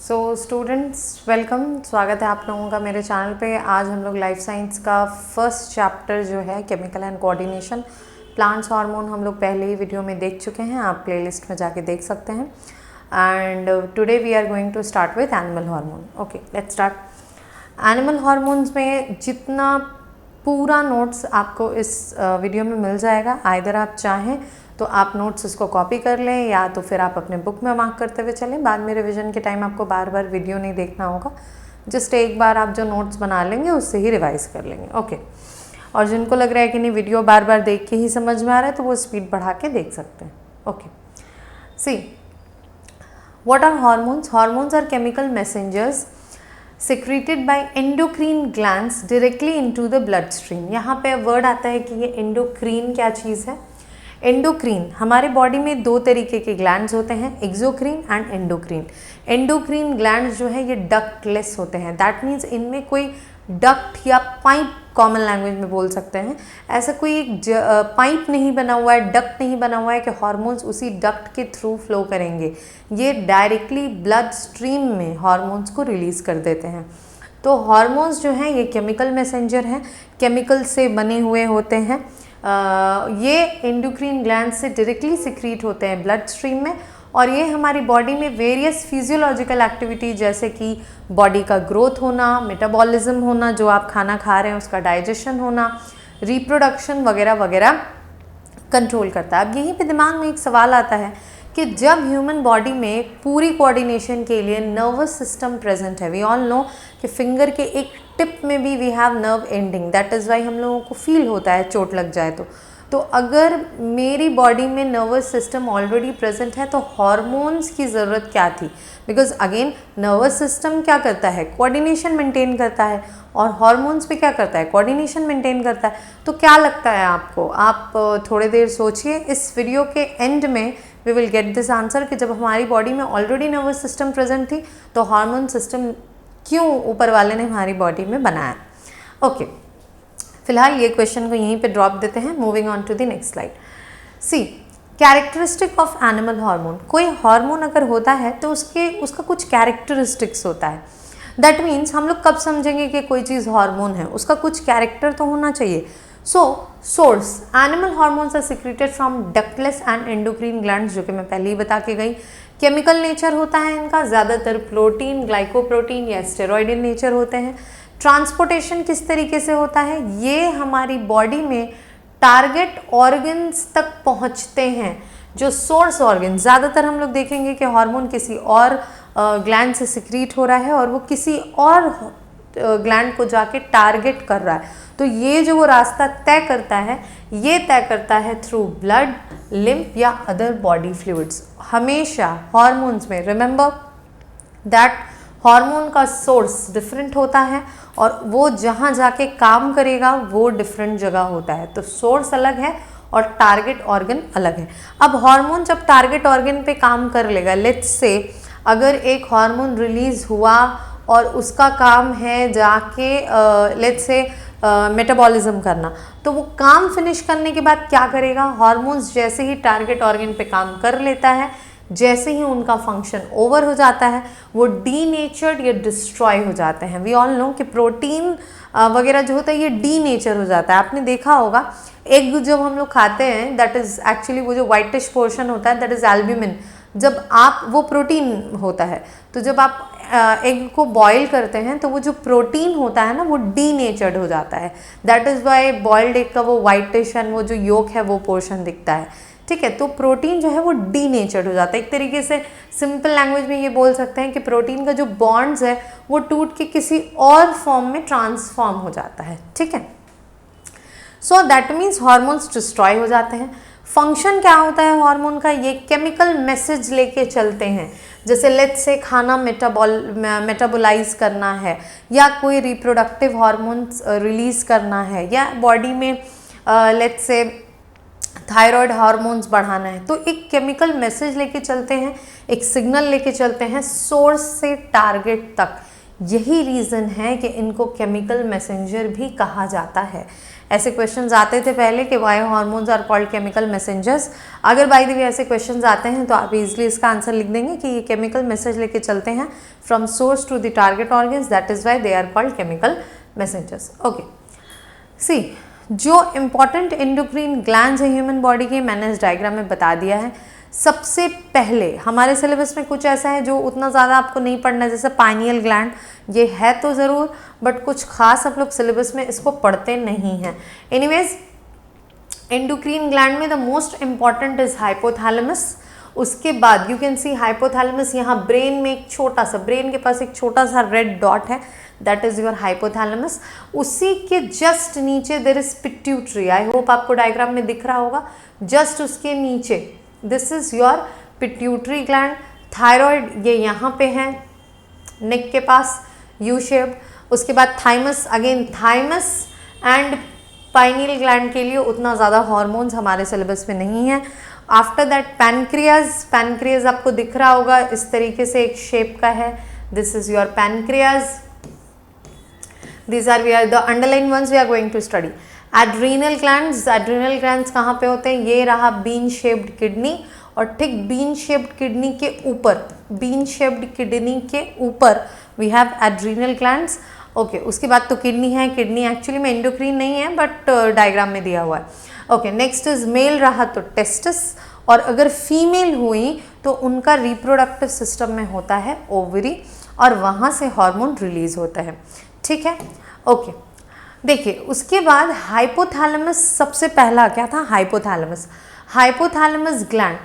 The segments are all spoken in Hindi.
सो स्टूडेंट्स वेलकम, स्वागत है आप लोगों का मेरे चैनल पे। आज हम लोग लाइफ साइंस का फर्स्ट चैप्टर जो है chemical and coordination plants hormone हम लोग पहले ही वीडियो में देख चुके हैं, आप प्लेलिस्ट में जाके देख सकते हैं। And today we are going to start with animal hormone. Okay, let's start. Animal hormones में जितना पूरा नोट्स आपको इस वीडियो में मिल जाएगा, आइदर आप चाहें तो आप नोट्स उसको कॉपी कर लें या तो फिर आप अपने बुक में मार्क करते हुए चलें। बाद में रिवीजन के टाइम आपको बार बार वीडियो नहीं देखना होगा, जस्ट एक बार आप जो नोट्स बना लेंगे उससे ही रिवाइज कर लेंगे। ओके, और जिनको लग रहा है कि नहीं वीडियो बार बार देख के ही समझ में आ रहा है तो वो स्पीड बढ़ा के देख सकते हैं। Okay, see what are hormones? Hormones are chemical messengers secreted by endocrine glands directly into the bloodstream। यहाँ पे वर्ड आता है कि ये एंडोक्रीन क्या चीज़ है। एंडोक्रीन, हमारे बॉडी में दो तरीके के ग्लैंड्स होते हैं, एक्सोक्रीन एंड एंडोक्रीन। एंडोक्रीन ग्लैंड्स जो है ये डक्टलेस होते हैं, दैट मीन्स इनमें कोई डक्ट या पाइप, कॉमन लैंग्वेज में बोल सकते हैं, ऐसा कोई एक पाइप नहीं बना हुआ है, डक्ट नहीं बना हुआ है कि हार्मोन्स उसी डक्ट के थ्रू फ्लो करेंगे। ये डायरेक्टली ब्लड स्ट्रीम में हार्मोन्स को रिलीज़ कर देते हैं। तो हार्मोन्स जो हैं ये केमिकल मैसेंजर हैं, केमिकल से बने हुए होते हैं। ये एंडोक्रीन ग्लैंड से डायरेक्टली सिक्रीट होते हैं ब्लड स्ट्रीम में, और ये हमारी बॉडी में वेरियस फिजियोलॉजिकल एक्टिविटी जैसे कि बॉडी का ग्रोथ होना, मेटाबॉलिज्म होना, जो आप खाना खा रहे हैं उसका डाइजेशन होना, रिप्रोडक्शन वगैरह वगैरह कंट्रोल करता है। अब यहीं पे दिमाग में एक सवाल आता है कि जब ह्यूमन बॉडी में पूरी कोऑर्डिनेशन के लिए नर्वस सिस्टम प्रेजेंट है, वी ऑल नो कि फिंगर के एक टिप में भी we have nerve ending, that is why हम लोगों को फील होता है चोट लग जाए तो अगर मेरी बॉडी में नर्वस सिस्टम ऑलरेडी प्रेजेंट है तो हार्मोन्स की ज़रूरत क्या थी? बिकॉज अगेन नर्वस सिस्टम क्या करता है? कोऑर्डिनेशन मेंटेन करता है, और हार्मोन्स पे क्या करता है? कोऑर्डिनेशन मेंटेन करता है। तो क्या लगता है आपको? आप थोड़ी देर सोचिए, इस वीडियो के एंड में we will get this answer कि जब हमारी बॉडी में ऑलरेडी नर्वस सिस्टम प्रेजेंट थी तो हार्मोन सिस्टम क्यों ऊपर वाले ने हमारी बॉडी में बनाया। ओके, फिलहाल ये क्वेश्चन को यहीं पे ड्रॉप देते हैं। Moving on to the next slide. See characteristic of animal hormone. कोई हार्मोन अगर होता है तो उसका कुछ कैरेक्टरिस्टिक्स होता है। दैट मीन्स हम लोग कब समझेंगे कि कोई चीज़ हार्मोन है? उसका कुछ कैरेक्टर तो होना चाहिए। So source, animal hormones are secreted from ductless and endocrine glands, जो कि मैं पहले ही बता के गई। केमिकल नेचर होता है इनका, ज़्यादातर प्रोटीन, ग्लाइकोप्रोटीन या स्टेरॉइड इन नेचर होते हैं। ट्रांसपोर्टेशन किस तरीके से होता है? ये हमारी बॉडी में टारगेट ऑर्गन्स तक पहुंचते हैं। जो सोर्स ऑर्गन, ज़्यादातर हम लोग देखेंगे कि हार्मोन किसी और ग्लैंड से सिक्रीट हो रहा है और वो किसी और ग्लैंड को जाके टारगेट कर रहा है। तो ये जो वो रास्ता तय करता है, ये तय करता है थ्रू ब्लड, लिम्फ या अदर बॉडी फ्लूइड्स। हमेशा हार्मोन्स में रिमेंबर दैट हार्मोन का सोर्स डिफरेंट होता है और वो जहाँ जाके काम करेगा वो डिफरेंट जगह होता है। तो सोर्स अलग है और टारगेट ऑर्गन अलग है। अब हार्मोन जब टारगेट ऑर्गन पे काम कर लेगा, लेट्स से अगर एक हार्मोन रिलीज हुआ और उसका काम है जाके लेट्स से मेटाबॉलिज्म करना, तो वो काम फिनिश करने के बाद क्या करेगा? हार्मोन्स जैसे ही टारगेट ऑर्गन पे काम कर लेता है, जैसे ही उनका फंक्शन ओवर हो जाता है, वो डीनेचर्ड या डिस्ट्रॉय हो जाते हैं। वी ऑल नो कि प्रोटीन वगैरह जो होता है ये डीनेचर हो जाता है। आपने देखा होगा एग जब हम लोग खाते हैं, दैट इज़ एक्चुअली वो जो वाइटिश पोर्शन होता है दैट इज़ एल्ब्यूमिन। जब आप, वो प्रोटीन होता है, तो जब आप एग को बॉईल करते हैं तो वो जो प्रोटीन होता है ना वो डीनेचर्ड हो जाता है। That is Y boiled egg का वो वाइटिश एंड वो जो योक है वो पोर्शन दिखता है। ठीक है, तो प्रोटीन जो है वो डीनेचर्ड हो जाता है। एक तरीके से सिंपल लैंग्वेज में ये बोल सकते हैं कि प्रोटीन का जो बॉन्ड्स है वो टूट के किसी और फॉर्म में ट्रांसफॉर्म हो जाता है। ठीक है, so that means hormones destroy हो जाते हैं। फंक्शन क्या होता है हार्मोन का? ये केमिकल मैसेज लेके चलते हैं। जैसे लेट्स से खाना मेटाबोलाइज करना है, या कोई रिप्रोडक्टिव हार्मोन्स रिलीज करना है, या बॉडी में लेट्स से थायराइड हार्मोन्स बढ़ाना है, तो एक केमिकल मैसेज लेके चलते हैं, एक सिग्नल लेके चलते हैं सोर्स से टारगेट तक। यही रीज़न है कि इनको केमिकल मैसेंजर भी कहा जाता है। ऐसे क्वेश्चंस आते थे पहले कि why hormones are called chemical messengers. अगर बाय द वे ऐसे क्वेश्चंस आते हैं तो आप इजीली इसका आंसर लिख देंगे कि ये केमिकल मैसेज लेके चलते हैं from source to the target organs, that is why they are called chemical messengers. Okay, see जो इम्पॉर्टेंट एंडोक्रीन ग्लैंड्स हैं ह्यूमन बॉडी के, मैंने इस डायग्राम में बता दिया है। सबसे पहले हमारे सिलेबस में कुछ ऐसा है जो उतना ज़्यादा आपको नहीं पढ़ना है, जैसे पाइनियल ग्लैंड, ये है तो ज़रूर बट कुछ खास आप लोग सिलेबस में इसको पढ़ते नहीं हैं। एनीवेज, एंडोक्रीन ग्लैंड में the most important is hypothalamus. उसके बाद यू कैन सी हाइपोथैलेमस, यहाँ ब्रेन में एक छोटा सा, ब्रेन के पास एक छोटा सा रेड डॉट है, दैट इज योर हाइपोथैलेमस। उसी के जस्ट नीचे there is pituitary, I hope आपको डायग्राम में दिख रहा होगा, जस्ट उसके नीचे this is your pituitary gland. Thyroid ये यहाँ पे है नेक के पास, यू शेप्ड। उसके बाद thymus, again thymus and pineal gland के लिए उतना ज़्यादा हार्मोन्स हमारे सिलेबस में नहीं है। आफ्टर दैट पैनक्रियाज, पैनक्रियाज आपको दिख रहा होगा इस तरीके से एक शेप का है, this is your pancreas. These are the underlying ones we are going to study. Adrenal glands, adrenal glands कहाँ पे होते हैं? ये रहा बीन शेप्ड किडनी, और ठीक बीन शेप्ड किडनी के ऊपर, बीन शेप्ड किडनी के ऊपर we have adrenal glands. Okay, उसके बाद तो किडनी है, किडनी एक्चुअली में एंडोक्रीन नहीं है बट डायग्राम में दिया हुआ है। ओके, नेक्स्ट इज मेल रहा तो टेस्टिस, और अगर फीमेल हुई तो उनका रिप्रोडक्टिव सिस्टम में होता है ओवरी, और वहाँ से हार्मोन रिलीज होता है। ठीक है, ओके। देखिए उसके बाद हाइपोथैलेमस, सबसे पहला क्या था? Hypothalamus. Hypothalamus gland,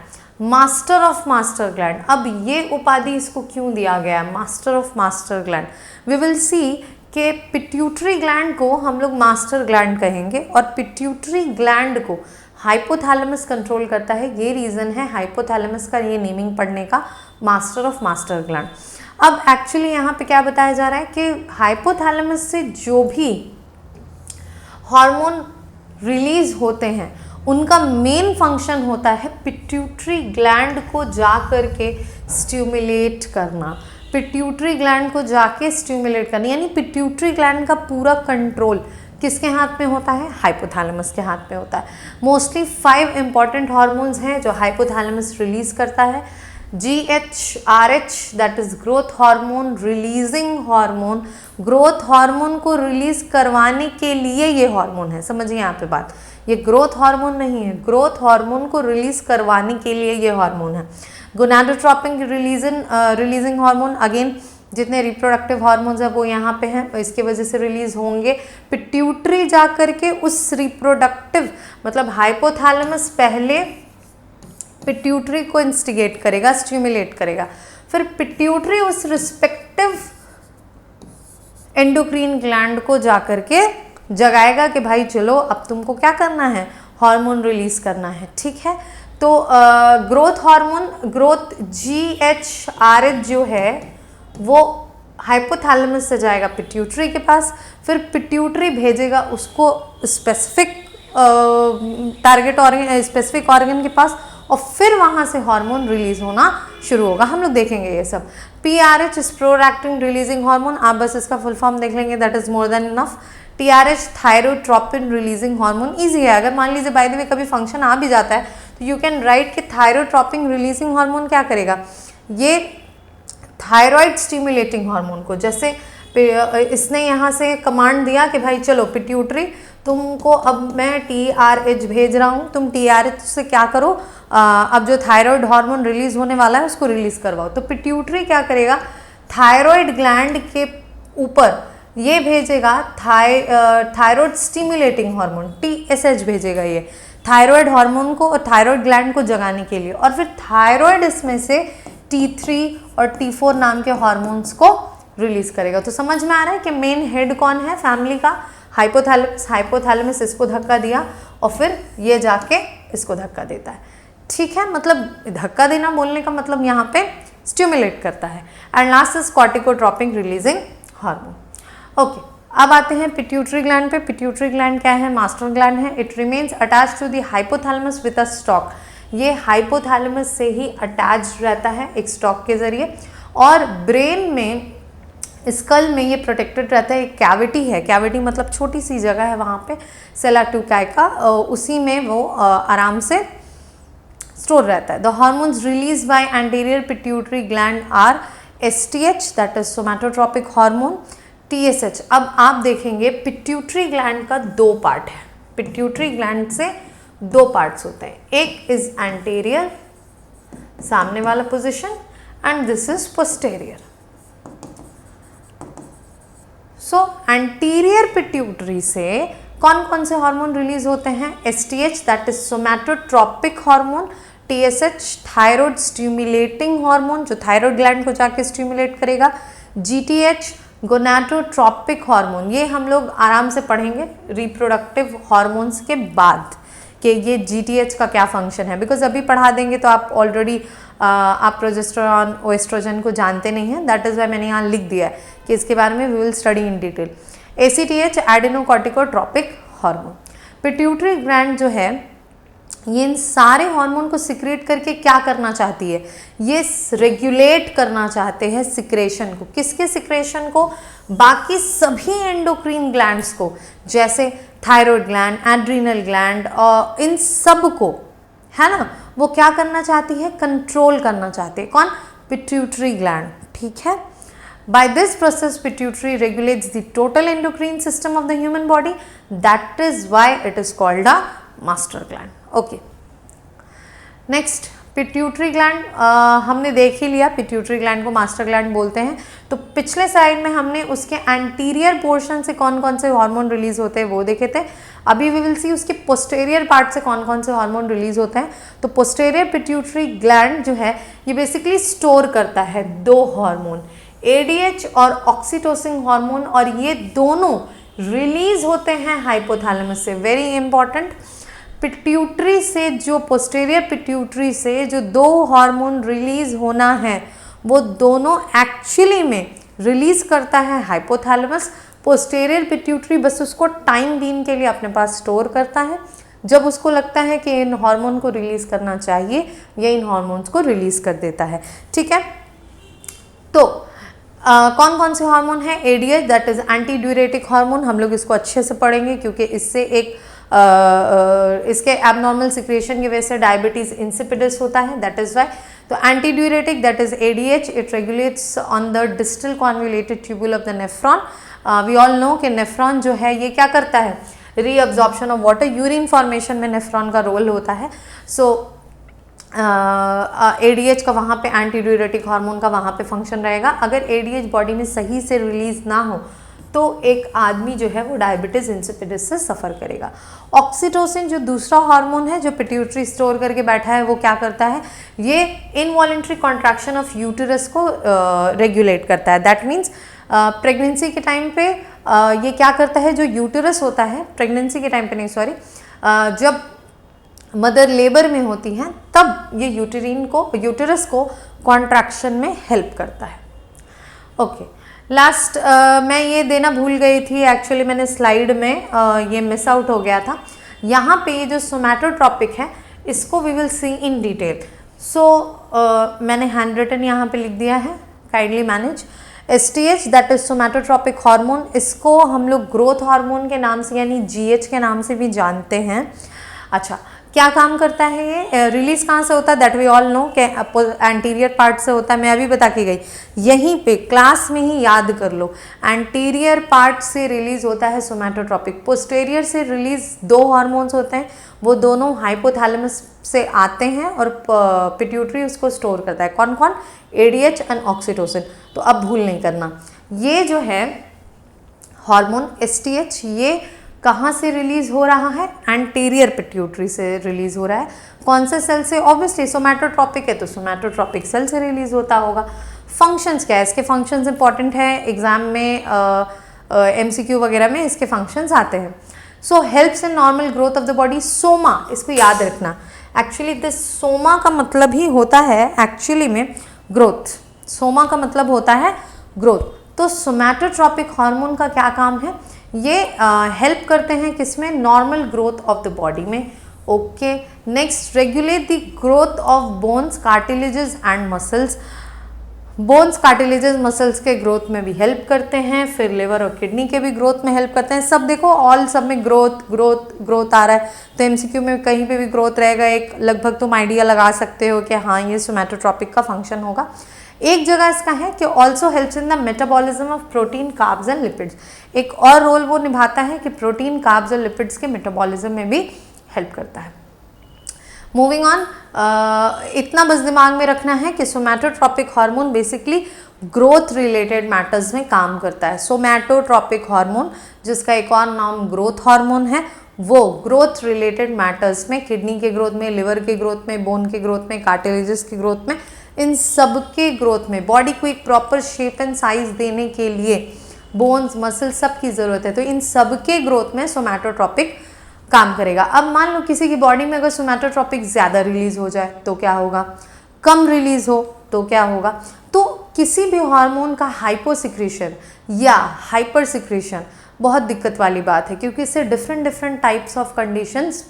master of master gland. अब ये उपाधि इसको क्यों दिया गया है, master of master gland? We will see कि पिट्यूटरी ग्लैंड को हम लोग मास्टर ग्लैंड कहेंगे, और पिट्यूटरी ग्लैंड को हाइपोथैलेमस कंट्रोल करता है। ये रीज़न है हाइपोथैलेमस का ये नेमिंग पढ़ने का, मास्टर ऑफ मास्टर ग्लैंड। अब एक्चुअली यहाँ पे क्या बताया जा रहा है कि हाइपोथैलेमस से जो भी हार्मोन रिलीज होते हैं उनका मेन फंक्शन होता है पिट्यूटरी ग्लैंड को जा कर के स्टिमुलेट करना, पिट्यूटरी ग्लैंड को जाके स्टिमुलेट करना, यानी पिट्यूटरी ग्लैंड का पूरा कंट्रोल किसके हाथ में होता है? हाइपोथैलेमस के हाथ में होता है। मोस्टली 5 इंपॉर्टेंट हार्मोन्स हैं जो हाइपोथैलेमस रिलीज करता है। GHRH that is growth hormone releasing hormone, growth hormone को रिलीज करवाने के लिए ये हार्मोन है, समझिए यहाँ पे बात, ये ग्रोथ हार्मोन नहीं है, ग्रोथ हार्मोन को रिलीज करवाने के लिए ये हार्मोन है। गोनाडोट्रोपिन रिलीजिंग हार्मोन, अगेन जितने रिप्रोडक्टिव हार्मोन्स हैं वो यहाँ पे हैं, इसके वजह से रिलीज होंगे। पिट्यूटरी जा करके उस रिप्रोडक्टिव, मतलब हाइपोथैलेमस पहले पिट्यूटरी को इंस्टिगेट करेगा, स्टिमुलेट करेगा, फिर पिट्यूटरी उस रिस्पेक्टिव एंडोक्रीन ग्लैंड को जा करके जगाएगा कि भाई चलो अब तुमको क्या करना है, हार्मोन रिलीज करना है। ठीक है, तो ग्रोथ हार्मोन, ग्रोथ GHRH जो है वो हाइपोथैलेमस से जाएगा पिट्यूटरी के पास, फिर पिट्यूटरी भेजेगा उसको specific target organ, specific organ के पास, और फिर वहाँ से हार्मोन रिलीज होना शुरू होगा। हम लोग देखेंगे ये सब। PRH is prolactin releasing hormone, आप बस इसका फुल फॉर्म देख लेंगे, that is more than enough. TRH thyrotropin releasing hormone, easy है, अगर मान लीजिए बाय द वे कभी फंक्शन आ भी जाता है तो यू कैन राइट कि थायरोट्रोपिन रिलीजिंग हार्मोन क्या करेगा, ये थायराइड स्टिमुलेटिंग हार्मोन को, जैसे इसने यहाँ से कमांड दिया कि भाई चलो पिट्यूटरी तुमको अब मैं TRH भेज रहा हूँ, तुम TRH से क्या करो, अब जो थायराइड हार्मोन रिलीज होने वाला है उसको रिलीज करवाओ। तो पिट्यूटरी क्या करेगा, थायराइड ग्लैंड के ऊपर ये भेजेगा थायराइड स्टिमुलेटिंग हार्मोन TSH भेजेगा, ये थायराइड हार्मोन को और थायराइड ग्लैंड को जगाने के लिए, और फिर थायराइड इसमें से T3 और T4 नाम के हार्मोन्स को रिलीज करेगा। तो समझ में आ रहा है कि मेन हेड कौन है फैमिली का, हाइपोथैलेमस। हाइपोथैलेमस इसको धक्का दिया और फिर ये जाके इसको धक्का देता है। ठीक है, मतलब धक्का देना बोलने का मतलब यहाँ पे स्टिमुलेट करता है। And last is corticotropin releasing hormone. Okay, अब आते हैं पिट्यूटरी ग्लैंड पे। पिट्यूटरी ग्लैंड क्या है, मास्टर ग्लैंड है। It remains attach to the hypothalamus with a stalk, ये हाइपोथैलेमस से ही अटैच रहता है एक स्टॉक के जरिए, और ब्रेन में स्कल में ये प्रोटेक्टेड रहता है, एक कैविटी है, कैविटी मतलब छोटी सी जगह है वहाँ पे सेला ट्यूकाई का, उसी में वो आराम से स्टोर रहता है। The hormones release by anterior pituitary gland are STH that is somatotropic hormone, TSH। अब आप देखेंगे पिट्यूटरी ग्लैंड का दो पार्ट है, पिट्यूटरी ग्लैंड से दो पार्ट्स होते हैं, एक इज एंटीरियर सामने वाला position and this is posterior. So anterior pituitary से कौन कौन से हार्मोन रिलीज होते हैं? STH that is somatotropic hormone, TSH thyroid stimulating hormone जो थायराइड ग्लैंड को जाके स्टिमुलेट करेगा, GTH गोनाडोट्रॉपिक हार्मोन, ये हम लोग आराम से पढ़ेंगे रिप्रोडक्टिव हार्मोन्स के बाद कि ये GTH का क्या फंक्शन है, बिकॉज अभी पढ़ा देंगे तो आप ऑलरेडी आप प्रोजेस्टेरॉन एस्ट्रोजन को जानते नहीं हैं, दैट इज़ वाई मैंने यहाँ लिख दिया है कि इसके बारे में we will study in detail. ACTH adenocorticotropic hormone. Pituitary gland जो है ये इन सारे हार्मोन को सिक्रेट करके क्या करना चाहती है? ये रेगुलेट करना चाहते हैं सिक्रेशन को। किसके सिक्रेशन को? बाकी सभी एंडोक्रीन ग्लैंड्स को, जैसे थायराइड ग्लैंड, एड्रीनल ग्लैंड और इन सब को, है ना, वो क्या करना चाहती है? कंट्रोल करना चाहते हैं। कौन? पिट्यूटरी ग्लैंड, ठीक है। By this process pituitary regulates the total endocrine system of the human body, that is why it is called a master gland. Okay, next pituitary gland हमने देख ही लिया, पिट्यूटरी ग्लैंड को मास्टर ग्लैंड बोलते हैं। तो पिछले साइड में हमने उसके एंटीरियर पोर्शन से कौन कौन से हार्मोन रिलीज होते हैं वो देखे थे। अभी वी विल सी उसके पोस्टेरियर पार्ट से कौन कौन से हार्मोन रिलीज होते हैं। तो पोस्टेरियर पिट्यूटरी ग्लैंड जो है ये बेसिकली स्टोर करता है दो हार्मोन, ADH और ऑक्सीटोसिन हार्मोन, और ये दोनों रिलीज होते हैं हाइपोथैलेमस से। वेरी इंपॉर्टेंट, पिट्यूटरी से जो पोस्टेरियर पिट्यूटरी से जो दो हार्मोन रिलीज होना है वो दोनों एक्चुअली में रिलीज करता है हाइपोथैलेमस। पोस्टेरियर पिट्यूटरी बस उसको टाइम बीइंग के लिए अपने पास स्टोर करता है, जब उसको लगता है कि इन हार्मोन को रिलीज करना चाहिए या इन हार्मोन्स को रिलीज कर देता है, ठीक है। तो कौन कौन से हार्मोन है? ADH that is anti diuretic hormone, हम लोग इसको अच्छे से पढ़ेंगे क्योंकि इससे एक इसके एबनॉर्मल सिक्रेशन की वजह से डायबिटीज इंसिपिडस होता है, दैट इज वाई। तो anti diuretic that is ADH, it regulates on the distal convoluted tubule of the nephron. We all know कि नेफ्रॉन जो है ये क्या करता है? Reabsorption of water, urine formation में नेफ्रॉन का रोल होता है। सो ADH का वहाँ पे एंटी ड्यूरेटिक हार्मोन का वहाँ पे फंक्शन रहेगा। अगर ADH बॉडी में सही से रिलीज ना हो तो एक आदमी जो है वो डायबिटीज इंसिपिडस से सफ़र करेगा। ऑक्सीटोसिन जो दूसरा हार्मोन है जो पिट्यूटरी स्टोर करके बैठा है वो क्या करता है? ये इनवॉलेंट्री कॉन्ट्रैक्शन ऑफ यूटेरस को रेगुलेट करता है। दैट मीन्स प्रेगनेंसी के टाइम पे ये क्या करता है? जो यूटेरस होता है, प्रेगनेंसी के टाइम पे नहीं, सॉरी, जब मदर लेबर में होती हैं तब ये यूटेरस को कॉन्ट्रैक्शन में हेल्प करता है। ओके, लास्ट मैं ये देना भूल गई थी, एक्चुअली मैंने स्लाइड में ये मिस आउट हो गया था। यहाँ पे ये जो सोमैटोट्रॉपिक है इसको we will see in detail. So मैंने हैंड रिटन यहाँ पे लिख दिया है, kindly manage. STH that is somatotropic hormone, इसको हम लोग ग्रोथ हार्मोन के नाम से यानी GH के नाम से भी जानते हैं। अच्छा, क्या काम करता है ये? रिलीज कहाँ से होता है? दैट वी ऑल नो कि एंटीरियर पार्ट से होता है। मैं अभी बता के गई, यहीं पे क्लास में ही याद कर लो। एंटीरियर पार्ट से रिलीज होता है सोमैटोट्रॉपिक, पोस्टेरियर से रिलीज दो हार्मोन्स होते हैं, वो दोनों हाइपोथैलेमस से आते हैं और पिट्यूटरी उसको स्टोर करता है। कौन कौन? ADH and oxytocin. तो अब भूल नहीं करना, ये जो है हार्मोन STH ये कहाँ से रिलीज हो रहा है? एंटीरियर पिट्यूटरी से रिलीज हो रहा है। कौन से सेल से? ऑब्वियसली सोमैटोट्रॉपिक है तो सोमैटोट्रॉपिक सेल से रिलीज होता होगा। फंक्शंस क्या है इसके? फंक्शंस इंपॉर्टेंट है, एग्जाम में MCQ वगैरह में इसके फंक्शंस आते हैं। So helps in normal growth of the body. Soma, इसको याद रखना, एक्चुअली दिस सोमा का मतलब ही होता है एक्चुअली में ग्रोथ। सोमा का मतलब होता है ग्रोथ। तो सोमैटोट्रॉपिक हार्मोन का क्या काम है? ये हेल्प करते हैं किसमें? Normal growth of the body में। Okay, next, regulate the growth of bones, cartilages and muscles. Bones cartilages muscles के ग्रोथ में भी हेल्प करते हैं, फिर लिवर और किडनी के भी ग्रोथ में हेल्प करते हैं। सब देखो ऑल सब में ग्रोथ ग्रोथ ग्रोथ आ रहा है, तो एमसीक्यू में कहीं पे भी ग्रोथ रहेगा, एक लगभग तुम आइडिया लगा सकते हो कि हाँ ये सोमैटोट्रॉपिक का फंक्शन होगा। एक जगह इसका है कि also helps in the metabolism of protein, carbs and lipids. एक और रोल वो निभाता है कि प्रोटीन, कार्ब्स और लिपिड्स के मेटाबॉलिज्म में भी हेल्प करता है। मूविंग ऑन, इतना बस दिमाग में रखना है कि somatotropic hormone basically growth related matters में काम करता है। सोमैटोट्रॉपिक हार्मोन, जिसका एक और नाम ग्रोथ हार्मोन है, वो ग्रोथ रिलेटेड मैटर्स में, किडनी के ग्रोथ में, लिवर के ग्रोथ में, बोन के ग्रोथ में, कार्टिलेजेस की ग्रोथ में, इन सब के ग्रोथ में, बॉडी को एक प्रॉपर शेप एंड साइज देने के लिए बोन्स, मसल सब की ज़रूरत है, तो इन सब के ग्रोथ में सोमैटोट्रॉपिक काम करेगा। अब मान लो किसी की बॉडी में अगर सोमैटोट्रॉपिक ज़्यादा रिलीज हो जाए तो क्या होगा, कम रिलीज हो तो क्या होगा। तो किसी भी हार्मोन का हाइपोसिक्रेशन या हाइपर सिक्रेशन बहुत दिक्कत वाली बात है, क्योंकि इससे डिफरेंट टाइप्स ऑफ कंडीशंस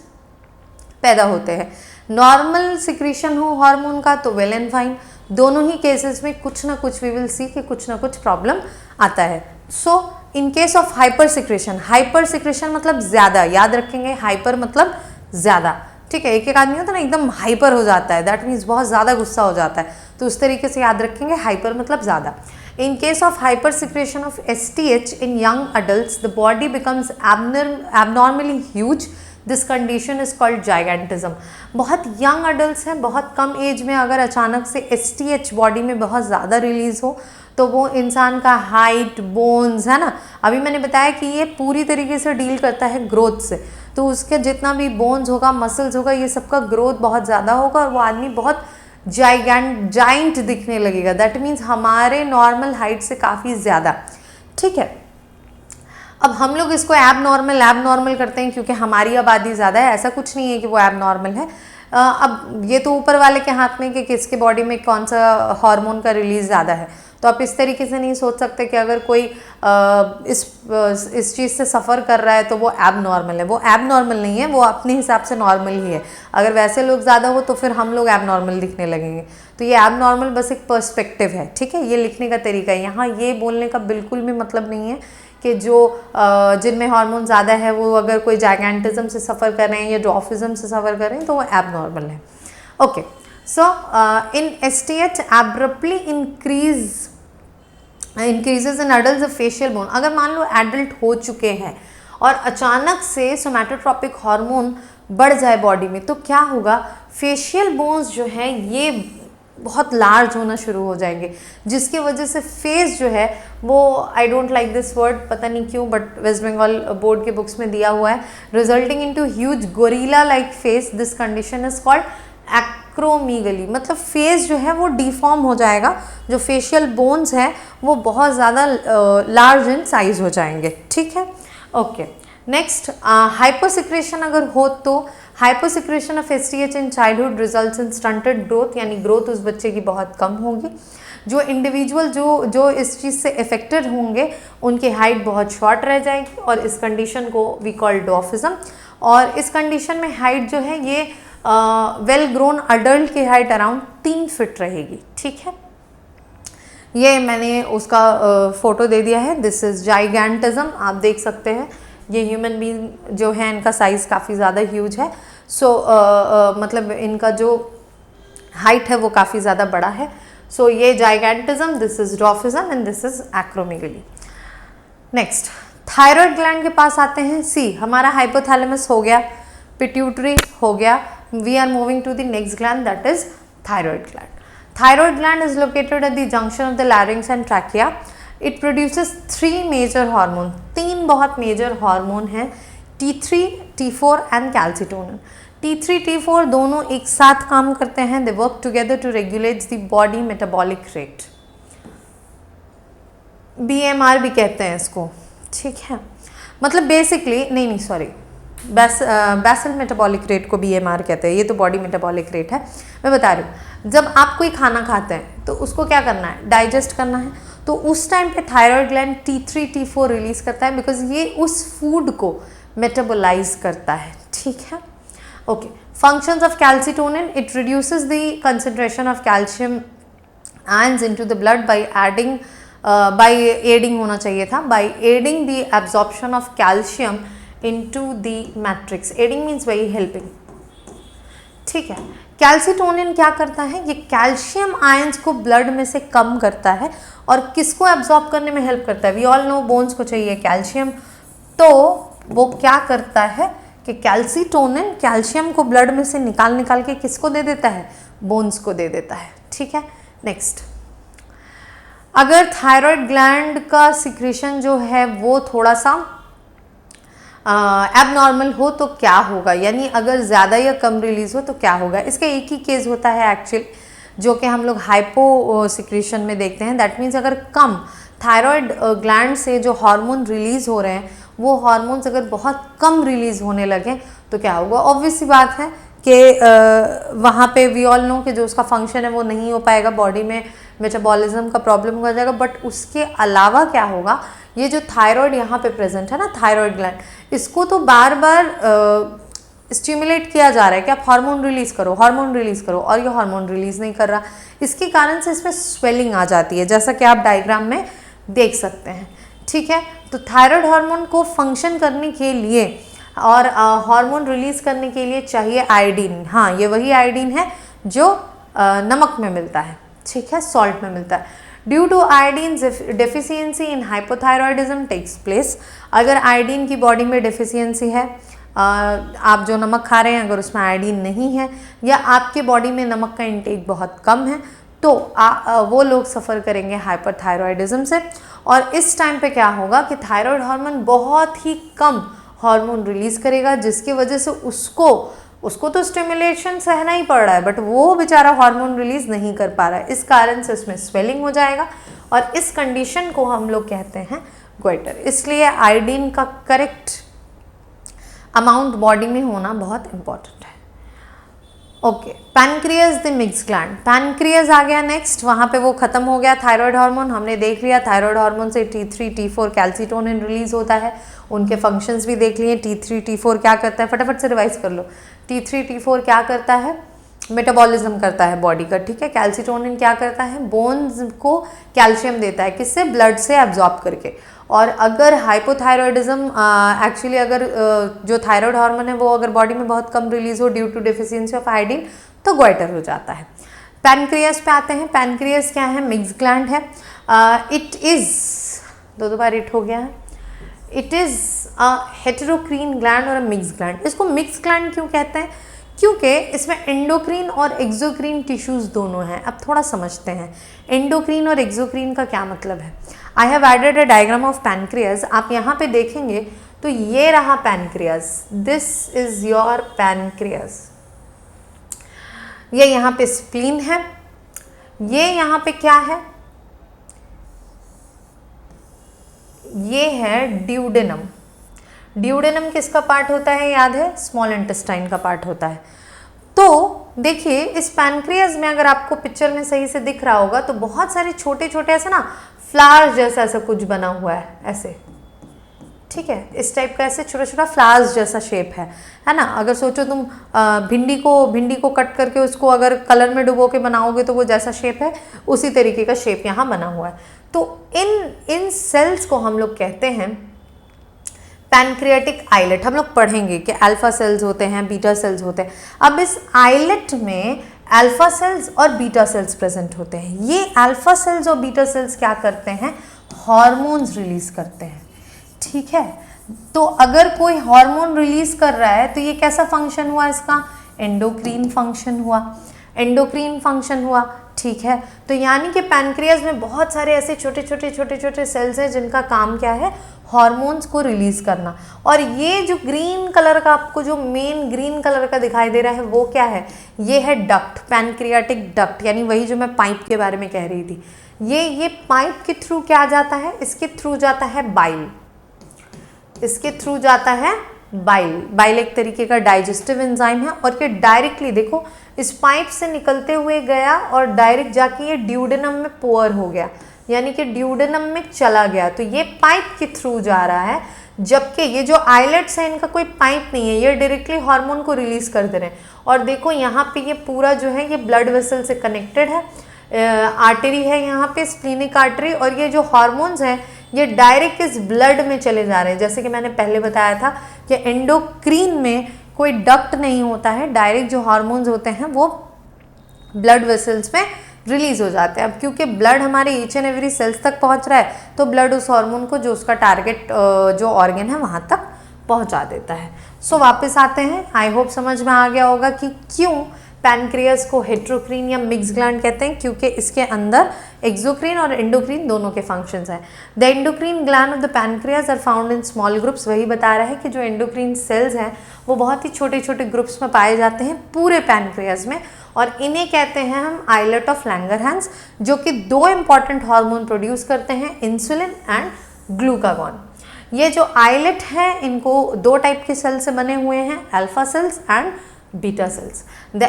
पैदा होते हैं। नॉर्मल सिक्रेशन हो हार्मोन का तो वेल एंड फाइन, दोनों ही केसेस में कुछ ना कुछ वी विल सी कि कुछ ना कुछ प्रॉब्लम आता है। So in case of hyper secretion मतलब ज़्यादा, याद रखेंगे, हाइपर मतलब ज़्यादा, ठीक है। एक एक आदमी होता है ना एकदम हाइपर हो जाता है, दैट मीन्स बहुत ज़्यादा गुस्सा हो जाता है, तो उस तरीके से याद रखेंगे, हाइपर मतलब ज़्यादा। In case of hyper secretion of STH in young adult the body becomes abnormally huge, this condition is called gigantism. बहुत यंग अडल्ट हैं, बहुत कम एज में अगर अचानक से STH बॉडी में बहुत ज़्यादा रिलीज हो तो वो इंसान का हाइट, बोन्स, है ना, अभी मैंने बताया कि ये पूरी तरीके से डील करता है ग्रोथ से, तो उसके जितना भी बोन्स होगा, मसल्स होगा, ये सबका ग्रोथ बहुत ज़्यादा होगा और वो आदमी बहुत जाइंट दिखने लगेगा, दैट मीन्स हमारे नॉर्मल हाइट से काफ़ी ज़्यादा, ठीक है। अब हम लोग इसको एब नॉर्मल करते हैं क्योंकि हमारी आबादी ज़्यादा है, ऐसा कुछ नहीं है कि वो एब नॉर्मल है। अब ये तो ऊपर वाले के हाथ में कि किसके बॉडी में कौन सा हार्मोन का रिलीज ज़्यादा है, तो आप इस तरीके से नहीं सोच सकते कि अगर कोई इस चीज़ से सफ़र कर रहा है तो वो एब नॉर्मल है। वो एब नॉर्मल नहीं है, वो अपने हिसाब से नॉर्मल ही है। अगर वैसे लोग ज़्यादा हो तो फिर हम लोग एब नॉर्मल दिखने लगेंगे, तो ये एब नॉर्मल बस एक पर्सपेक्टिव है, ठीक है, ये लिखने का तरीका है। यहाँ ये बोलने का बिल्कुल भी मतलब नहीं है कि जो जिनमें हार्मोन ज़्यादा है वो अगर कोई जाइगेंटिज्म से सफ़र कर रहे हैं या ड्वार्फिज्म से सफ़र कर रहे हैं तो वो एब नॉर्मल है। Okay, so in STH abruptly increases in adult the facial bone. अगर मान लो एडल्ट हो चुके हैं और अचानक से सोमैटोट्रॉपिक हार्मोन बढ़ जाए बॉडी में तो क्या होगा, फेशियल बोन्स जो हैं ये बहुत लार्ज होना शुरू हो जाएंगे, जिसकी वजह से फेस जो है वो, I don't like this word, पता नहीं क्यों, बट वेस्ट बंगाल बोर्ड के बुक्स में दिया हुआ है, resulting into huge gorilla like face. This condition is called acromegaly, मतलब फेस जो है वो डिफॉर्म हो जाएगा, जो फेशियल बोन्स हैं वो बहुत ज़्यादा लार्ज इन साइज हो जाएंगे, ठीक है। ओके, नेक्स्ट, हाइपोसिक्रेशन अगर हो तो hyposecretion of STH in childhood results in stunted growth, यानी ग्रोथ उस बच्चे की बहुत कम होगी। जो इंडिविजुअल जो इस चीज़ से अफेक्टेड होंगे उनकी हाइट बहुत शॉर्ट रह जाएगी और इस कंडीशन को वी कॉल ड्वार्फिज्म। और इस कंडीशन में हाइट जो है ये वेल ग्रोन अडल्ट की हाइट अराउंड 3 फीट रहेगी, ठीक है। ये मैंने उसका फोटो दे दिया है, दिस इज जाइगेंटिज्म, आप देख सकते हैं ये ह्यूमन बीइंग जो है इनका साइज़ काफ़ी ज़्यादा ह्यूज है। सो मतलब इनका जो हाइट है वो काफ़ी ज़्यादा बड़ा है। सो ये gigantism, this is dwarfism and this is acromegaly. Next, thyroid gland के पास आते हैं। सी, हमारा हाइपोथैलेमस हो गया, पिट्यूटरी हो गया, we are moving to the next gland that is thyroid gland. Thyroid gland is located at the junction of the larynx and trachea. It produces 3 major hormone, 3 बहुत मेजर हार्मोन हैं, T3, T4 and calcitonin. T3, T4 दोनों एक साथ काम करते हैं, they work together to regulate the body metabolic rate, BMR भी कहते हैं इसको, ठीक है। मतलब बेसिकली नहीं सॉरी, बेसल मेटाबॉलिक रेट को BMR कहते हैं, ये तो बॉडी मेटाबॉलिक रेट है। मैं बता रही हूँ, जब आप कोई खाना खाते हैं तो उसको क्या करना है, डाइजेस्ट करना है, तो उस टाइम पे thyroid gland T3, T4 release करता है, बिकॉज ये उस फूड को मेटाबोलाइज करता है, ठीक है। Okay, functions of calcitonin, it reduces the concentration of calcium ions into the blood by adding होना चाहिए था, by adding the absorption of calcium into the matrix. Adding means by helping, ठीक है। कैल्सिटोनिन क्या करता है, ये कैल्शियम आयंस को ब्लड में से कम करता है और किसको एब्जॉर्ब करने में हेल्प करता है। वी ऑल नो बोन्स को चाहिए कैल्शियम, तो वो क्या करता है कि कैल्सिटोनिन कैल्शियम को ब्लड में से निकाल के किसको दे देता है, बोन्स को दे देता है, ठीक है। नेक्स्ट, अगर थायराइड ग्लैंड का सिक्रेशन जो है वो थोड़ा सा एबनॉर्मल हो तो क्या होगा, यानी अगर ज़्यादा या कम रिलीज हो तो क्या होगा। इसका एक ही केस होता है एक्चुअली, जो कि हम लोग हाइपो सिक्रेशन में देखते हैं। दैट मीन्स अगर कम थायराइड ग्लैंड से जो हार्मोन रिलीज हो रहे हैं वो हार्मोन्स अगर बहुत कम रिलीज होने लगे तो क्या होगा। ऑब्वियस सी बात है कि वहाँ पे वी ऑल नो कि जो उसका फंक्शन है वो नहीं हो पाएगा, बॉडी में मेटाबॉलिज्म का प्रॉब्लम हो जाएगा। बट उसके अलावा क्या होगा, ये जो थायराइड यहाँ पे प्रेजेंट है ना, थायराइड ग्लैंड, इसको तो बार बार स्टिमुलेट किया जा रहा है कि आप हार्मोन रिलीज करो, हार्मोन रिलीज करो, और ये हार्मोन रिलीज नहीं कर रहा। इसके कारण से इसमें स्वेलिंग आ जाती है, जैसा कि आप डायग्राम में देख सकते हैं, ठीक है। तो थायराइड हार्मोन को फंक्शन करने के लिए और हार्मोन रिलीज करने के लिए चाहिए आयोडीन। हाँ, ये वही आयोडीन है जो नमक में मिलता है, ठीक है, सॉल्ट में मिलता है। Due to iodine deficiency in hypothyroidism takes place. अगर आयोडीन की बॉडी में डेफिशिएंसी है, आप जो नमक खा रहे हैं अगर उसमें आयोडीन नहीं है, या आपके बॉडी में नमक का इंटेक बहुत कम है, तो वो लोग सफ़र करेंगे हाइपरथायरॉयडिज्म से। और इस टाइम पे क्या होगा कि थायराइड हार्मोन बहुत ही कम हार्मोन रिलीज़ करेगा, जिसकी वजह से उसको तो स्टिमुलेशन सहना ही पड़ रहा है, बट वो बेचारा हार्मोन रिलीज़ नहीं कर पा रहा है। इस कारण से उसमें स्वेलिंग हो जाएगा और इस कंडीशन को हम लोग कहते हैं गोइटर। इसलिए आयोडीन का करेक्ट अमाउंट बॉडी में होना बहुत इंपॉर्टेंट है। Okay, pancreas the mix gland, pancreas आ गया नेक्स्ट। वहाँ पे वो खत्म हो गया थायराइड हार्मोन, हमने देख लिया थायराइड हार्मोन से T3 T4 कैल्सिटोनिन रिलीज होता है, उनके फंक्शंस भी देख लिए। T3 T4 क्या करता है, फटाफट से रिवाइज कर लो। T3 T4 क्या करता है, मेटाबॉलिज्म करता है बॉडी का, ठीक है। कैल्सिटोनिन क्या करता है, बोन्स को कैल्शियम देता है, किससे, ब्लड से एब्जॉर्ब करके। और अगर हाइपोथायरॉयडिज्म एक्चुअली अगर जो थायराइड हार्मोन है वो अगर बॉडी में बहुत कम रिलीज हो due to deficiency of iodine तो गोइटर हो जाता है। पैनक्रियाज पे आते हैं। पैनक्रियाज क्या है, मिक्स ग्लैंड है। इट इज़ दो बार इट हो गया है। इट इज़ अ हेटेरोक्रीन ग्लैंड और अ मिक्स ग्लैंड। इसको मिक्स ग्लैंड क्यों कहते हैं, क्योंकि इसमें एंडोक्रीन और एक्सोक्रीन टिश्यूज़ दोनों हैं। अब थोड़ा समझते हैं एंडोक्रीन और एक्सोक्रीन का क्या मतलब है। I have added a diagram of pancreas. आप यहाँ पे देखेंगे तो ये रहा pancreas, this is your pancreas. ये यहाँ पे स्प्लीन है, ये यहाँ पे क्या है, ये है ड्यूडेनम। ड्यूडेनम किसका पार्ट होता है, याद है, स्मॉल इंटेस्टाइन का पार्ट होता है। तो देखिए इस पैनक्रियाज में अगर आपको पिक्चर में सही से दिख रहा होगा तो बहुत सारे छोटे छोटे ऐसे ना फ्लावर्स जैसा ऐसा कुछ बना हुआ है, ऐसे, ठीक है, इस टाइप का ऐसे छोटा छोटा फ्लावर्स जैसा शेप है ना। अगर सोचो तुम भिंडी को कट करके उसको अगर कलर में डुबो के बनाओगे तो वो जैसा शेप है उसी तरीके का शेप यहाँ बना हुआ है। तो इन सेल्स को हम लोग कहते हैं पैनक्रियाटिक आइलेट। हम लोग पढ़ेंगे कि अल्फा सेल्स होते हैं, बीटा सेल्स होते हैं। अब इस आइलेट में अल्फा सेल्स और बीटा सेल्स प्रेजेंट होते हैं। ये अल्फा सेल्स और बीटा सेल्स क्या करते हैं, हार्मोन्स रिलीज करते हैं, ठीक है। तो अगर कोई हार्मोन रिलीज कर रहा है तो ये कैसा फंक्शन हुआ, इसका एंडोक्रीन फंक्शन हुआ, एंडोक्रीन फंक्शन हुआ, ठीक है। तो यानी कि पैनक्रियाज में बहुत सारे ऐसे छोटे छोटे सेल्स हैं जिनका काम क्या है, हार्मोन्स को रिलीज करना। और ये जो ग्रीन कलर का आपको जो मेन ग्रीन कलर का दिखाई दे रहा है वो क्या है, ये है डक्ट, पैनक्रियाटिक डक्ट, यानी वही जो मैं पाइप के बारे में कह रही थी। ये पाइप के थ्रू क्या जाता है, इसके थ्रू जाता है बाइल, इसके थ्रू जाता है बाइल एक तरीके का डाइजेस्टिव एंजाइम है। और ये डायरेक्टली देखो इस पाइप से निकलते हुए गया और डायरेक्ट जाके ये ड्यूडेनम में पोअर हो गया, यानी कि ड्यूडेनम में चला गया। तो ये पाइप के थ्रू जा रहा है, जबकि ये जो आइलेट्स है इनका कोई पाइप नहीं है, ये डायरेक्टली हार्मोन को रिलीज कर दे रहे हैं। और देखो यहाँ पे ये पूरा जो है ये ब्लड वेसल से कनेक्टेड है, आर्टरी है यहाँ पे, स्प्लीनिक आर्टरी, और ये जो हार्मोन्स हैं ये डायरेक्ट इस ब्लड में चले जा रहे हैं। जैसे कि मैंने पहले बताया था कि एंडोक्रीन में कोई डक्ट नहीं होता है, डायरेक्ट जो हार्मोन्स होते हैं वो ब्लड वेसल्स में रिलीज हो जाते हैं। अब क्योंकि ब्लड हमारे ईच एंड एवरी सेल्स तक पहुंच रहा है तो ब्लड उस हार्मोन को जो उसका टारगेट जो ऑर्गन है वहां तक पहुंचा देता है। सो वापस आते हैं, आई होप समझ में आ गया होगा कि क्यों पैनक्रियास को हेट्रोक्रीन या मिक्स ग्लैंड कहते हैं, क्योंकि इसके अंदर एक्सोक्रीन और एंडोक्रीन दोनों के फंक्शंस हैं। The endocrine gland of the pancreas are found in small groups, वही बता रहा है कि जो एंडोक्रीन सेल्स हैं वो बहुत ही छोटे छोटे ग्रुप्स में पाए जाते हैं पूरे पैनक्रियास में, और इन्हें कहते हैं हम आइलेट ऑफ लैंगरहैंस, जो कि दो इंपॉर्टेंट हार्मोन प्रोड्यूस करते हैं, इंसुलिन एंड ग्लूकागॉन। ये जो आइलेट है इनको दो टाइप के सेल से बने हुए हैं, alpha cells and beta cells. The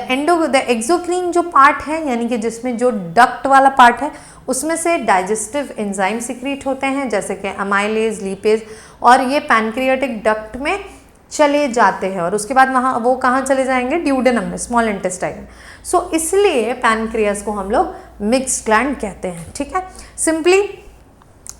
exocrine जो पार्ट है यानी कि जिसमें जो डक्ट वाला पार्ट है उसमें से डाइजेस्टिव एंजाइम सिक्रीट होते हैं जैसे कि अमाइलेज, लीपेज, और ये पैनक्रियाटिक डक्ट में चले जाते हैं और उसके बाद वहाँ वो कहाँ चले जाएंगे, ड्यूडेनम में, स्मॉल इंटेस्टाइन। सो इसलिए पैनक्रियास को हम लोग मिक्स्ड ग्लैंड कहते हैं। ठीक है,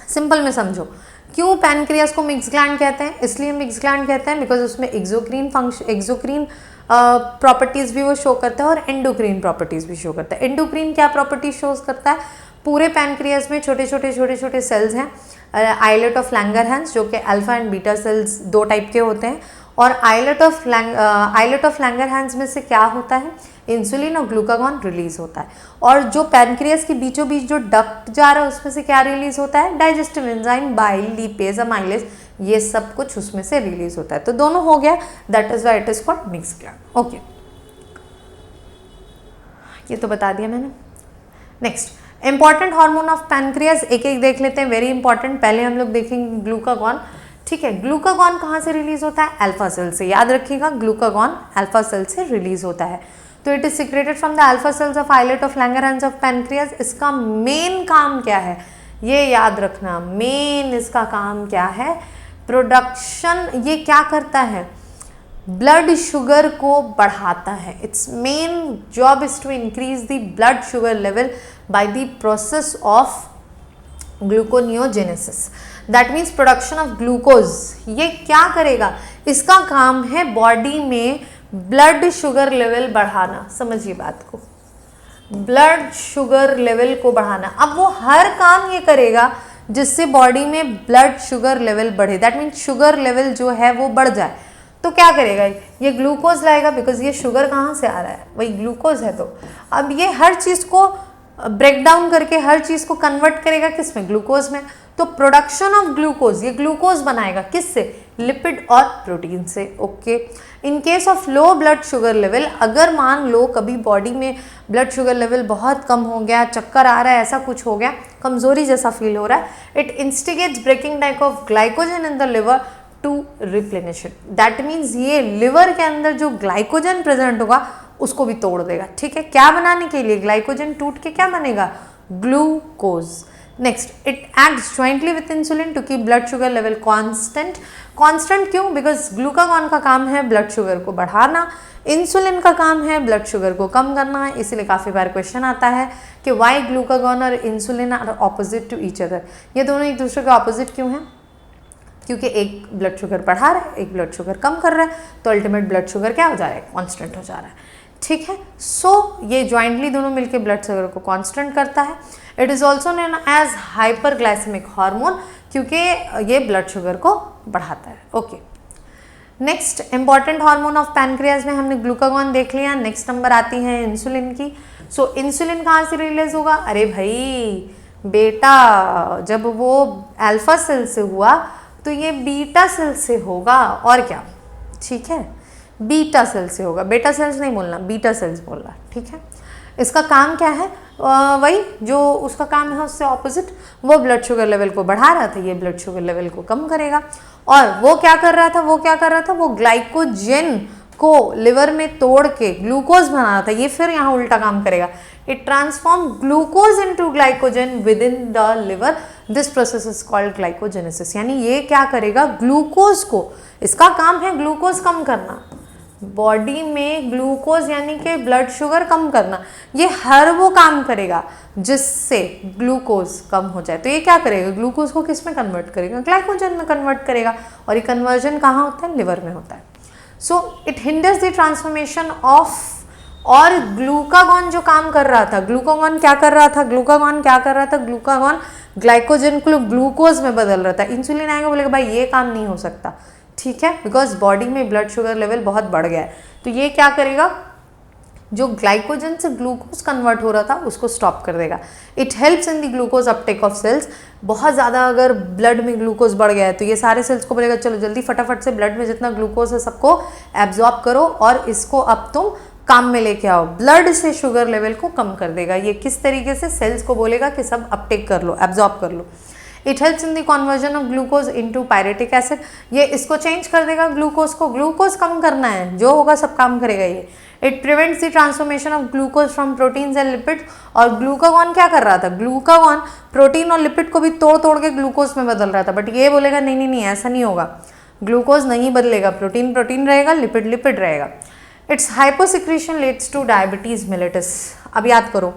सिंपल में समझो क्यों पैनक्रियास को मिक्स ग्लैंड कहते हैं। इसलिए मिक्स ग्लैंड कहते हैं बिकॉज उसमें एक्सोक्रीन प्रॉपर्टीज भी वो शो करता है और एंडोक्रीन प्रॉपर्टीज भी शो करता है। एंडोक्रीन क्या प्रॉपर्टीज शोज करता है, पूरे पैनक्रियास में छोटे छोटे सेल्स हैं, आइलेट ऑफ लैंगरहैंस जो कि अल्फा एंड बीटा सेल्स दो टाइप के होते हैं, और आइलेट ऑफ लैंगरहैंस में से क्या होता है, इंसुलिन और ग्लूकागॉन रिलीज होता है, और जो पैनक्रियास के बीचों बीच जो डक्ट जा रहा है उसमें से क्या रिलीज होता है, digestive enzyme, bile, lipase, amylase, ये सब कुछ उसमें से रिलीज होता है। तो दोनों हो गया, that is why it is called mixed gland. Okay, ये तो बता दिया मैंने। Next, important hormone of pancreas एक एक देख लेते हैं, वेरी इंपॉर्टेंट। पहले हम लोग देखेंगे ग्लूकागॉन। ठीक है, ग्लूकागॉन कहाँ से रिलीज होता है, अल्फा सेल से। याद रखिएगा, ग्लूकागॉन अल्फा सेल से रिलीज होता है। तो it is secreted from the alpha cells of islet of Langerhans of pancreas. इसका मेन काम क्या है, ये याद रखना, मेन इसका काम क्या है, प्रोडक्शन। ये क्या करता है, ब्लड शुगर को बढ़ाता है। Its main job is to increase the blood sugar level by the process of gluconeogenesis, that means production of glucose. ये क्या करेगा, इसका काम है बॉडी में ब्लड शुगर लेवल बढ़ाना। समझिए बात को, ब्लड शुगर लेवल को बढ़ाना। अब वो हर काम ये करेगा जिससे बॉडी में ब्लड शुगर लेवल बढ़े, दैट मीन्स शुगर लेवल जो है वो बढ़ जाए। तो क्या करेगा, ये ग्लूकोज लाएगा, बिकॉज ये शुगर कहाँ से आ रहा है, वही ग्लूकोज है। तो अब ये हर चीज़ को ब्रेक डाउन करके हर चीज़ को कन्वर्ट करेगा किसमें, ग्लूकोज में। तो प्रोडक्शन ऑफ ग्लूकोज, ये ग्लूकोज बनाएगा किससे, लिपिड और प्रोटीन से। Okay, in case of low blood sugar level, अगर मान लो कभी बॉडी में ब्लड शुगर लेवल बहुत कम हो गया, चक्कर आ रहा है, ऐसा कुछ हो गया, कमजोरी जैसा फील हो रहा है, it instigates breaking down of glycogen in the liver to replenish it. That means ये लिवर के अंदर जो ग्लाइकोजन प्रेजेंट होगा उसको भी तोड़ देगा। ठीक है, क्या बनाने के लिए, ग्लाइकोजन टूट के क्या बनेगा, glucose. Next, it acts jointly with insulin to keep blood sugar level constant. Constant क्यों, बिकॉज ग्लूकागॉन का काम है ब्लड शुगर को बढ़ाना, इंसुलिन का काम है ब्लड शुगर को कम करना। इसलिए काफ़ी बार क्वेश्चन आता है कि वाई ग्लूकागॉन और insulin are opposite to each other, ये दोनों एक दूसरे के ऑपोजिट क्यों हैं, क्योंकि एक ब्लड शुगर बढ़ा रहा है, एक ब्लड शुगर कम कर रहा है, तो अल्टीमेट ब्लड शुगर क्या हो जा रहा है, कांस्टेंट हो जा रहा है। ठीक है, सो ये ज्वाइंटली दोनों मिलकर ब्लड शुगर को कांस्टेंट करता है। It is also known as hyperglycemic hormone, क्योंकि ये ब्लड शुगर को बढ़ाता है। Okay, next important hormone of pancreas में हमने ग्लूकागॉन देख लिया। नेक्स्ट नंबर आती है इंसुलिन की। सो इंसुलिन कहाँ से रिलीज होगा, अरे भाई बेटा, जब वो अल्फा सेल से हुआ तो ये बीटा सेल से होगा, और क्या, ठीक है, बीटा सेल से होगा। बेटा सेल्स नहीं बोलना, बीटा सेल्स बोलना। ठीक है, इसका काम क्या है, वही जो उसका काम है उससे ऑपोजिट। वो ब्लड शुगर लेवल को बढ़ा रहा था, ये ब्लड शुगर लेवल को कम करेगा। और वो क्या कर रहा था, वो ग्लाइकोजन को लिवर में तोड़ के ग्लूकोज बना रहा था, ये फिर यहाँ उल्टा काम करेगा। It transform glucose into glycogen with in the liver, this process is called glycogenesis. यानी ये क्या करेगा, ग्लूकोज को, इसका काम है ग्लूकोज कम करना, बॉडी में ग्लूकोज यानी कि ब्लड शुगर कम करना, ये हर वो काम करेगा जिससे ग्लूकोज कम हो जाए। तो ये क्या करेगा, ग्लूकोज को किस में कन्वर्ट करेगा, ग्लाइकोजन में कन्वर्ट करेगा। और ये कन्वर्जन कहाँ होता है, लिवर में होता है। So it hinders the transformation of, और ग्लूकागॉन जो काम कर रहा था, ग्लूकागॉन क्या कर रहा था, ग्लूकागॉन ग्लाइकोजन को ग्लूकोज में बदल रहा था। इंसुलिन आएगा, बोलेगा भाई ये काम नहीं हो सकता, ठीक है, बिकॉज बॉडी में ब्लड शुगर लेवल बहुत बढ़ गया है। तो ये क्या करेगा, जो ग्लाइकोजन से ग्लूकोज कन्वर्ट हो रहा था उसको स्टॉप कर देगा। It helps in the glucose uptake of cells. बहुत ज़्यादा अगर ब्लड में ग्लूकोज बढ़ गया है तो ये सारे सेल्स को बोलेगा चलो जल्दी फटाफट से ब्लड में जितना ग्लूकोज है सबको एब्जॉर्ब करो और इसको अब तुम काम में लेके आओ। ब्लड से शुगर लेवल को कम कर देगा। ये किस तरीके से, सेल्स को बोलेगा कि सब अपटेक कर लो, एब्जॉर्ब कर लो। It helps in the conversion of glucose into pyruvic acid. ये इसको चेंज कर देगा, ग्लूकोज को, ग्लूकोज कम करना है, जो होगा सब काम करेगा ये। It prevents the transformation of glucose from proteins and lipid. और ग्लूकागॉन क्या कर रहा था, ग्लूकागॉन प्रोटीन और लिपिड को भी तोड़ तोड़ के ग्लूकोज में बदल रहा था, बट ये बोलेगा नहीं नहीं नहीं ऐसा नहीं होगा, ग्लूकोज नहीं बदलेगा, प्रोटीन प्रोटीन रहेगा, लिपिड लिपिड रहेगा। Its hyposecretion leads to diabetes mellitus. अब याद करो,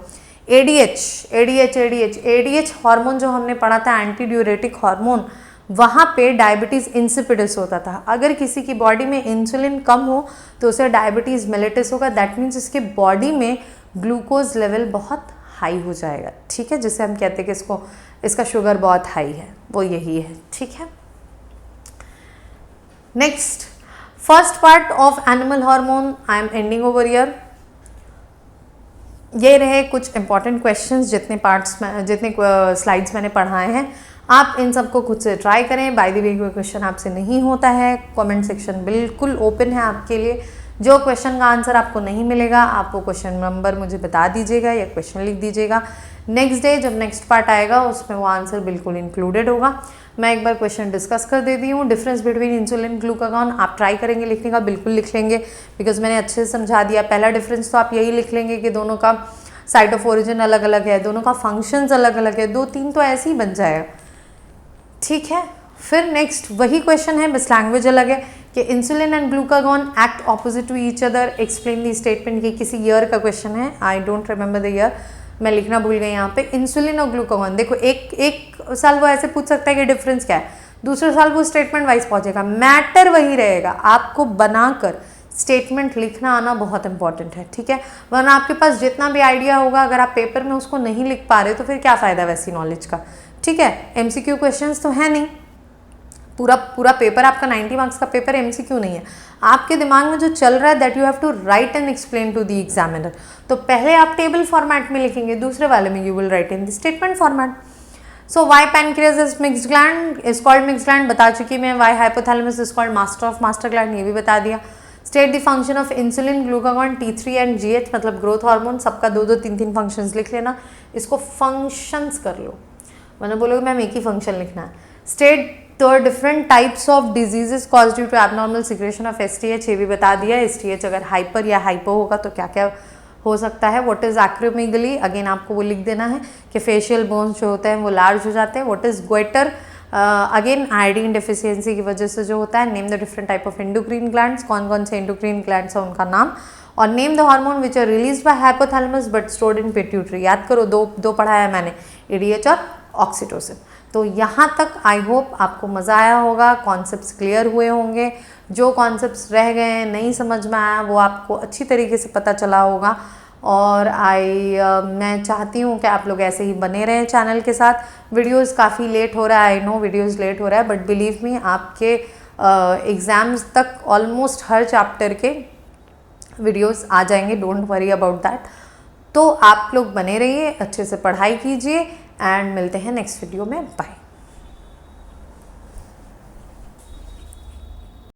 एडीएच हार्मोन जो हमने पढ़ा था, एंटी ड्यूरेटिक हार्मोन, वहाँ पे डायबिटीज़ इंसिपिडस होता था। अगर किसी की बॉडी में इंसुलिन कम हो तो उसे डायबिटीज़ मेलिटस होगा। दैट मीन्स इसके बॉडी में ग्लूकोज लेवल बहुत हाई हो जाएगा, ठीक है, जिसे हम कहते हैं कि इसका शुगर बहुत हाई है, वो यही है, ठीक है। Next, first part of animal hormone I am ending over here. ये रहे कुछ इंपॉर्टेंट क्वेश्चंस, जितने स्लाइड्स मैंने पढ़ाए हैं, आप इन सबको खुद से ट्राई करें। बाय द वे कोई क्वेश्चन आपसे नहीं होता है, कमेंट सेक्शन बिल्कुल ओपन है आपके लिए। जो क्वेश्चन का आंसर आपको नहीं मिलेगा, आप वो क्वेश्चन नंबर मुझे बता दीजिएगा या क्वेश्चन लिख दीजिएगा। नेक्स्ट डे जब नेक्स्ट पार्ट आएगा उसमें वो आंसर बिल्कुल इंक्लूडेड होगा। मैं एक बार क्वेश्चन डिस्कस कर देती हूँ। डिफरेंस बिटवीन इंसुलिन ग्लूकागॉन आप ट्राई करेंगे लिखने का, बिल्कुल लिख लेंगे, बिकॉज मैंने अच्छे से समझा दिया। पहला डिफरेंस तो आप यही लिख लेंगे कि दोनों का साइट ऑफ ओरिजिन अलग अलग है, दोनों का फंक्शंस अलग अलग है, 2-3 तो ऐसे ही बन जाएगा, ठीक है। फिर नेक्स्ट वही क्वेश्चन है, बस लैंग्वेज अलग है कि insulin and glucagon act opposite to each other, explain the statement. की किसी ईयर का क्वेश्चन है, I don't remember the year, मैं लिखना भूल गई यहाँ पे। इंसुलिन और ग्लूकागॉन, देखो एक साल वो ऐसे पूछ सकता है कि डिफरेंस क्या है, दूसरे साल वो स्टेटमेंट वाइज पहुँचेगा, मैटर वही रहेगा। आपको बनाकर स्टेटमेंट लिखना आना बहुत इंपॉर्टेंट है, ठीक है, वरना आपके पास जितना भी आइडिया होगा अगर आप पेपर में उसको नहीं लिख पा रहे तो फिर क्या फ़ायदा वैसी नॉलेज का, ठीक है। एमसीक्यू क्वेश्चंस तो है नहीं, पूरा पेपर आपका 90 मार्क्स का पेपर एमसीक्यू नहीं है। आपके दिमाग में जो चल रहा है that you have to write and explain to the examiner. तो पहले आप टेबल फॉर्मेट में लिखेंगे, दूसरे वाले में you will write in the statement format. So why pancreas is mixed gland, is called mixed gland बता चुकी मैं। Why hypothalamus is called master of master gland, ये भी बता दिया। State the function of insulin glucagon T3 and GH, मतलब ग्रोथ हार्मोन, सबका 2-2 3-3 फंक्शंस लिख लेना। इसको फंक्शंस कर लो, वरना बोलोगे मैम एक ही फंक्शन लिखना है। State the different types of diseases cause due to abnormal secretion of STH, ये भी बता दिया। STH अगर हाइपर या हाइपो होगा तो क्या क्या हो सकता है। व्हाट इज एक्रोमेगली, अगेन आपको वो लिख देना है कि फेशियल बोन्स जो होते हैं वो लार्ज हो जाते हैं। What is goiter, again iodine deficiency की वजह से जो होता है। Name the different type of endocrine glands, कौन कौन से एंडोक्रीन ग्लैंड्स हैं उनका नाम। और name the hormone which are release by hypothalamus but stored in pituitary. याद करो, दो पढ़ाया है मैंने, EDH और ऑक्सीटोसिन। तो यहाँ तक आई होप आपको मज़ा आया होगा, कॉन्सेप्ट्स क्लियर हुए होंगे। जो कॉन्सेप्ट्स रह गए नहीं समझ में आया वो आपको अच्छी तरीके से पता चला होगा। और मैं चाहती हूँ कि आप लोग ऐसे ही बने रहें चैनल के साथ। वीडियोस काफ़ी लेट हो रहा है, आई नो वीडियोस लेट हो रहा है, बट बिलीव मी आपके एग्ज़ाम्स तक ऑलमोस्ट हर चैप्टर के वीडियोस आ जाएंगे, डोंट वरी अबाउट दैट। तो आप लोग बने रहिए, अच्छे से पढ़ाई कीजिए एंड मिलते हैं नेक्स्ट वीडियो में। बाय।